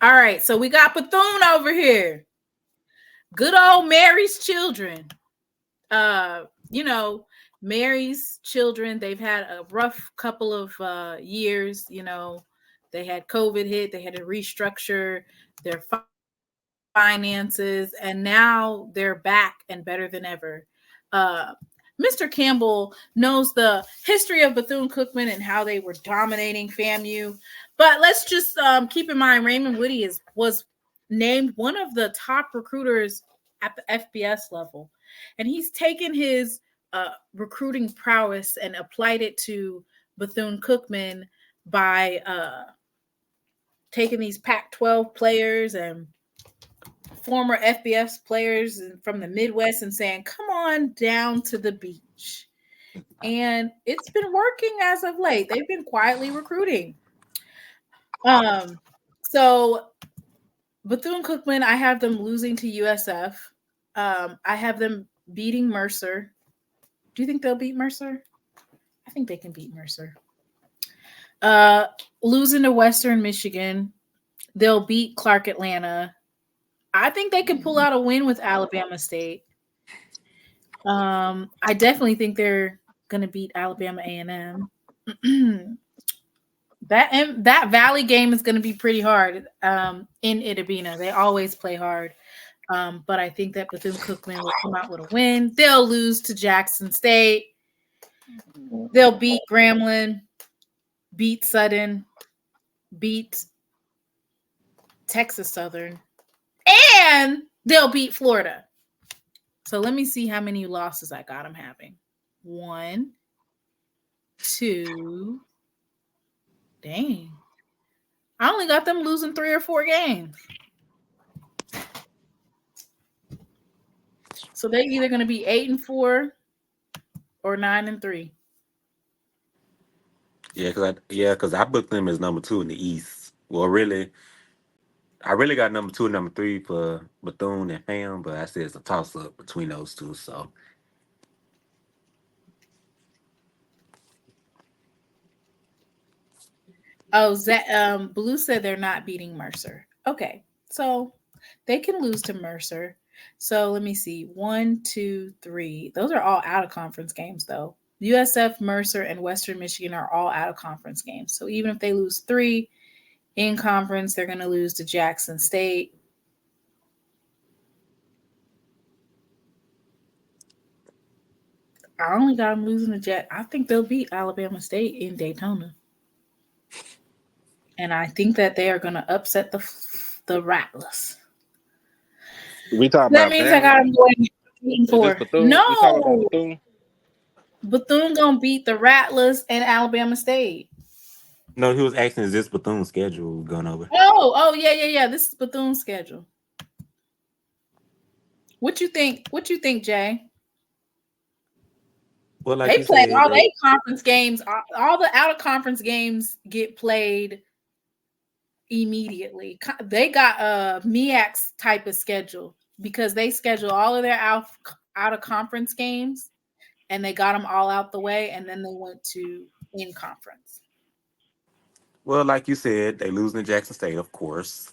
All right, so we got Bethune over here. Good old Mary's children. Mary's children, they've had a rough couple of years. They had COVID hit. They had to restructure their finances, and now they're back and better than ever. Mr. Campbell knows the history of Bethune Cookman and how they were dominating FAMU. But let's just keep in mind, Raymond Woodie was named one of the top recruiters at the FBS level. And he's taken his recruiting prowess and applied it to Bethune Cookman by taking these Pac-12 players and former FBS players from the Midwest and saying, come on down to the beach. And it's been working as of late. They've been quietly recruiting. So Bethune Cookman, I have them losing to USF. I have them beating Mercer. Do you think they'll beat Mercer? I think they can beat Mercer. Losing to Western Michigan. They'll beat Clark Atlanta. I think they could pull out a win with Alabama State. I definitely think they're going to beat Alabama A&M. That Valley game is going to be pretty hard in Itabena. They always play hard. But I think that Bethune Cookman will come out with a win. They'll lose to Jackson State. They'll beat Grambling, beat Sutton, beat Texas Southern, and they'll beat Florida. So let me see how many losses I got them having. 1, 2. Dang. I only got them losing 3 or 4 games. So they're either going to be 8-4 or 9-3. Yeah, because I booked them as number 2 in the East. Well, really, I really got number 2 and number 3 for Bethune and FAM, but I said it's a toss-up between those two. So, Blue said they're not beating Mercer. Okay, so they can lose to Mercer. So let me see. 1, 2, 3. Those are all out of conference games, though. USF, Mercer, and Western Michigan are all out of conference games. So even if they lose 3 in conference, they're going to lose to Jackson State. I only got them losing to Jet. I think they'll beat Alabama State in Daytona. And I think that they are going to upset the Rattlers. We talking that about means I got them going 8-4. No, Bethune gonna beat the Rattlers and Alabama State. no, he was asking, is this Bethune's schedule going over? Oh, yeah. This is Bethune's schedule. What you think, Jay? Well, like they you play said, all the conference games. All the out of conference games get played immediately. They got a MEAC's type of schedule because they schedule all of their out of conference games, and they got them all out the way, and then they went to in conference. Well, like you said, they losing to Jackson State, of course.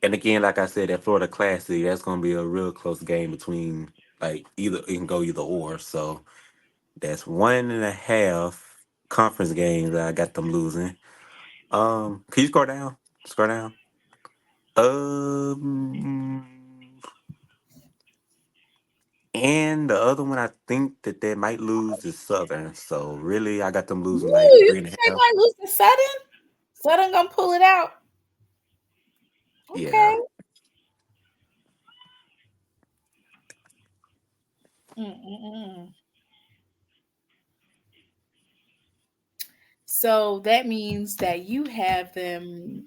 And again, like I said, that Florida Classic, that's going to be a real close game between, like, it can go either or. So that's 1.5 conference games that I got them losing. Can you scroll down? Scroll down. And the other one I think that they might lose is Southern. So really, I got them losing like 3.5. They might lose to Sutton? Sutton gonna pull it out. Okay. Yeah. So that means that you have them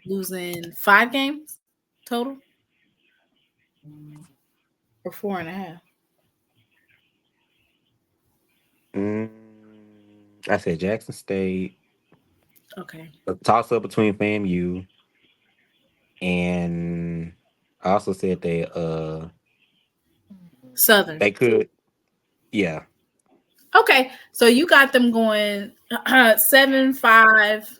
losing 5 games total? Or 4.5? I said Jackson State. Okay. A toss-up between FAMU. And I also said they Southern. They could, yeah. Okay, so you got them going 7-5,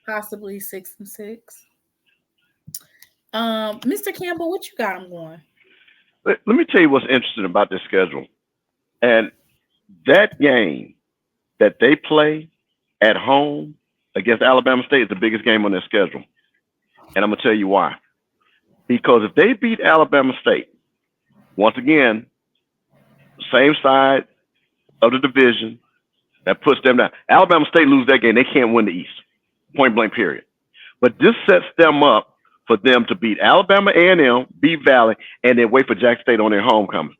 possibly 6-6. Mr. Campbell, what you got? I'm going. Let me tell you what's interesting about this schedule. And that game that they play at home against Alabama State is the biggest game on their schedule. And I'm going to tell you why. Because if they beat Alabama State, once again, same side of the division, that puts them down. Alabama State lose that game, they can't win the East. Point blank, period. But this sets them up for them to beat Alabama A&M, beat Valley, and then wait for Jackson State on their homecoming.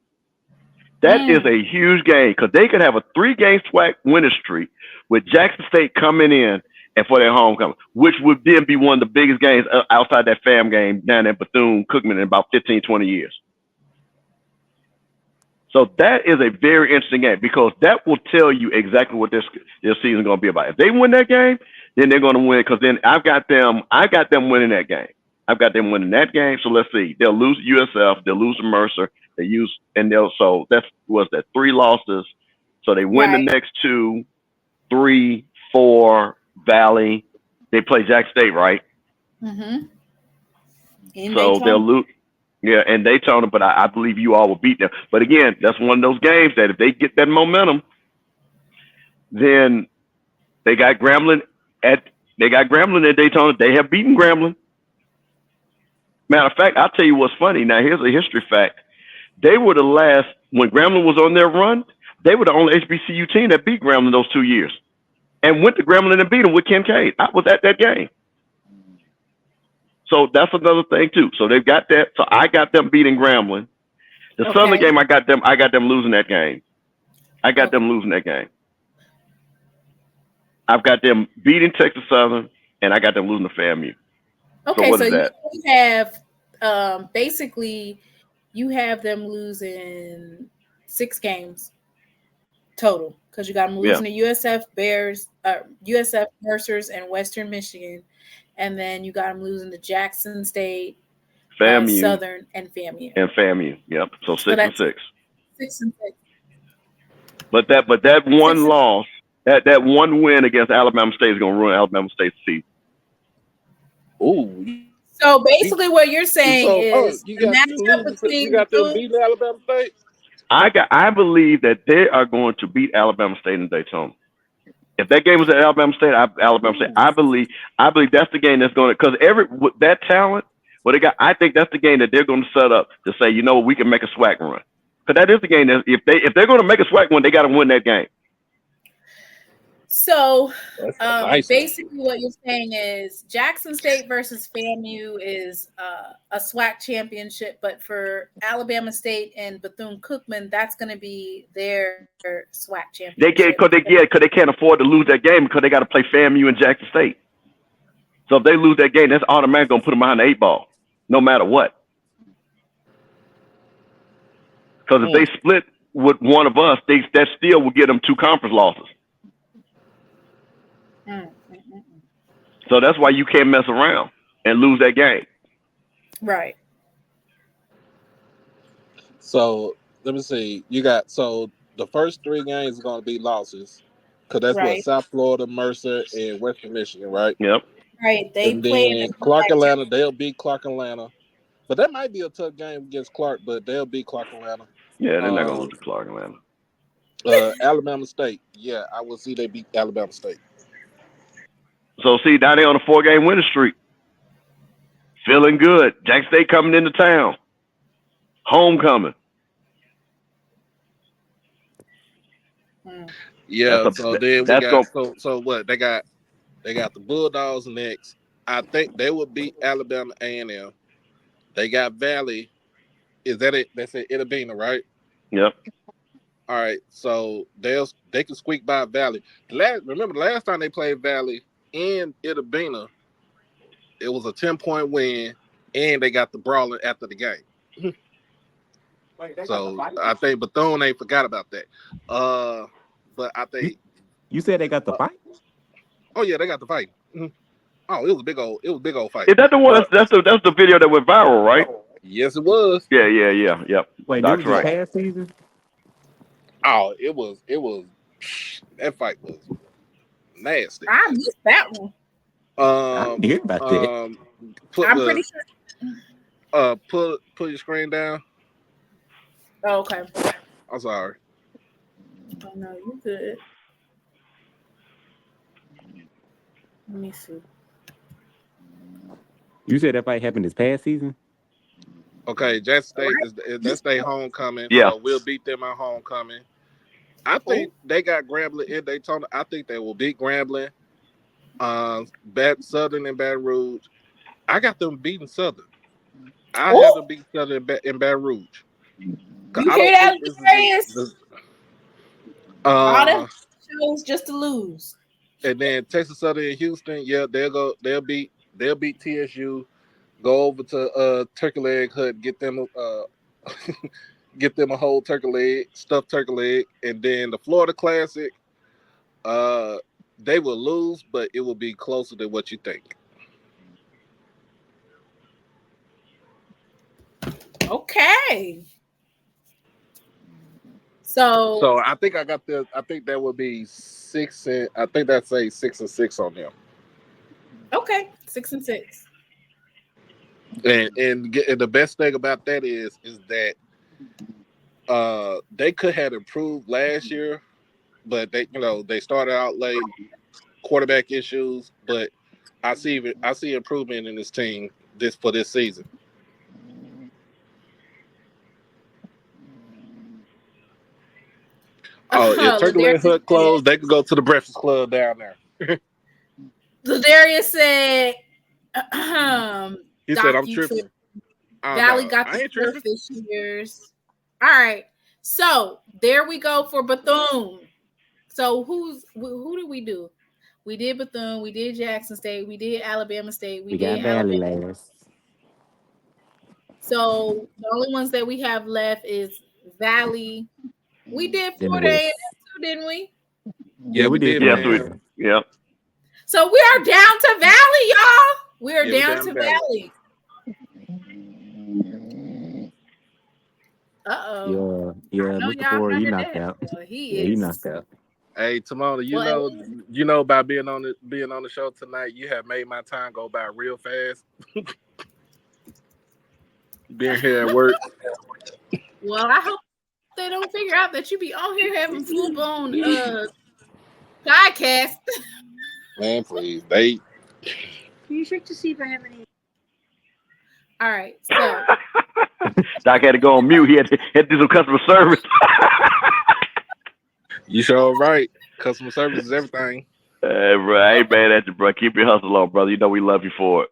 That is a huge game because they could have a 3-game SWAC winning streak with Jackson State coming in and for their homecoming, which would then be one of the biggest games outside that FAM game down at Bethune Cookman in about 15, 20 years. So that is a very interesting game because that will tell you exactly what this season is going to be about. If they win that game, then they're going to win because then I got them winning that game. I've got them winning that game. So let's see. They'll lose USF. They'll lose to Mercer. So that's 3 losses. So they win the next 2, 3, 4, Valley. They play Jack State, right? Mm-hmm. So they'll lose. Yeah, and Daytona, but I believe you all will beat them. But again, that's one of those games that if they get that momentum, then they got Grambling at Daytona. They have beaten Grambling. Matter of fact, I'll tell you what's funny. Now, here's a history fact. They were the last, when Grambling was on their run, they were the only HBCU team that beat Grambling those 2 years and went to Grambling and beat them with Kincaid. I was at that game. So that's another thing, too. So they've got that. So I got them beating Grambling. The Southern game, I got them losing that game. I've got them beating Texas Southern, and I got them losing to FAMU. Okay, so you have basically you have them losing 6 games total because you got them losing to USF Bears, USF Mercers, and Western Michigan, and then you got them losing to Jackson State, FAMU, Southern, and FAMU. Yep. So 6 and 6. 6 and 6. But that one loss, that one win against Alabama State is going to ruin Alabama State's season. Ooh. So basically, what you're saying is you got them beating Alabama State. I believe that they are going to beat Alabama State in Daytona. If that game was at Alabama State, I believe that's the game that's going to, because with that talent, what they got, I think that's the game that they're going to set up to say, you know, we can make a SWAC run. Because that is the game that if they're going to make a SWAC run, they got to win that game. So basically what you're saying is Jackson State versus FAMU is a SWAC championship, but for Alabama State and Bethune-Cookman, that's going to be their SWAC championship. Because they can't afford to lose that game because they got to play FAMU and Jackson State. So if they lose that game, that's automatically going to put them behind the 8 ball, no matter what. Because if they split with one of us, that still will get them 2 conference losses. So that's why you can't mess around and lose that game. Right. So let me see. So the first 3 games are going to be losses because that's what South Florida, Mercer, and Western Michigan, right? Yep. Right. And then Clark Atlanta, they'll beat Clark Atlanta. But that might be a tough game against Clark, but they'll beat Clark Atlanta. Yeah, they're not going to lose to Clark Atlanta. Alabama State. Yeah, I will see they beat Alabama State. So, see, now they're on a 4-game winning streak. Feeling good. Jack State coming into town. Homecoming. Yeah, so then we got so what? They got the Bulldogs next. I think they will beat Alabama A&M. They got Valley. Is that it? That's it, Itabena, right? Yep. All right, so they can squeak by Valley. Remember the last time they played Valley in Itabena, it was a 10-point win, and they got the brawling after the game. So I think Bethune ain't forgot about that. But I think you said they got the fight. Oh yeah, they got the fight. Mm-hmm. Oh, it was a big old fight. Is that the one? That's the video that went viral, right? Yes, it was. Yeah. Yep. Wait, this was past season? Oh, it was that fight was nasty. I missed that one. I didn't hear about that. I'm pretty sure. Put your screen down. Oh, okay. I'm sorry. Oh no, you good. Let me see. You said that fight happened this past season? Okay, Jackson State that's their homecoming. Yeah. So we'll beat them at homecoming. I think they got Grambling in Daytona. I think they will beat Grambling. Southern and Baton Rouge. I got them beating Southern. I have them beat Southern in Baton Rouge. You hear that, Darius? All them shows just to lose. And then Texas Southern and Houston, yeah, they'll beat TSU. Go over to Turkey Leg Hut, get them a whole turkey leg, stuffed turkey leg, and then the Florida Classic. They will lose, but it will be closer than what you think. Okay. So I think I got the. I think that would be 6 and. I think that's a 6 and 6 on them. Okay, 6 and 6. And the best thing about that is that they could have improved last year, but they started out late, quarterback issues. But I see improvement in this team for this season. Oh, if Turkey Leg Hut closed, they could go to the Breakfast Club down there. So Darius said, he said, I'm tripping. Valley got the fourth this year's. All right. So there we go for Bethune. So who did we do? We did Bethune. We did Jackson State. We did Alabama State. We did got Valley last. So the only ones that we have left is Valley. We did Florida A&M too, didn't we? Yeah, we did. Yeah. So we are down to Valley, y'all. We are down to Valley. Uh-oh. Yeah, Mr. Ford, he knocked out. He knocked out. Hey, Timona, you know about being on the show tonight, you have made my time go by real fast. Being here at work. Well, I hope they don't figure out that you be on here having full-blown podcast. Man, please. Can you check to see if I have any? All right, so Doc had to go on mute. He had to do some customer service. You sure right. Customer service is everything. Bro, I ain't mad at you, bro. Keep your hustle on, brother. You know we love you for it.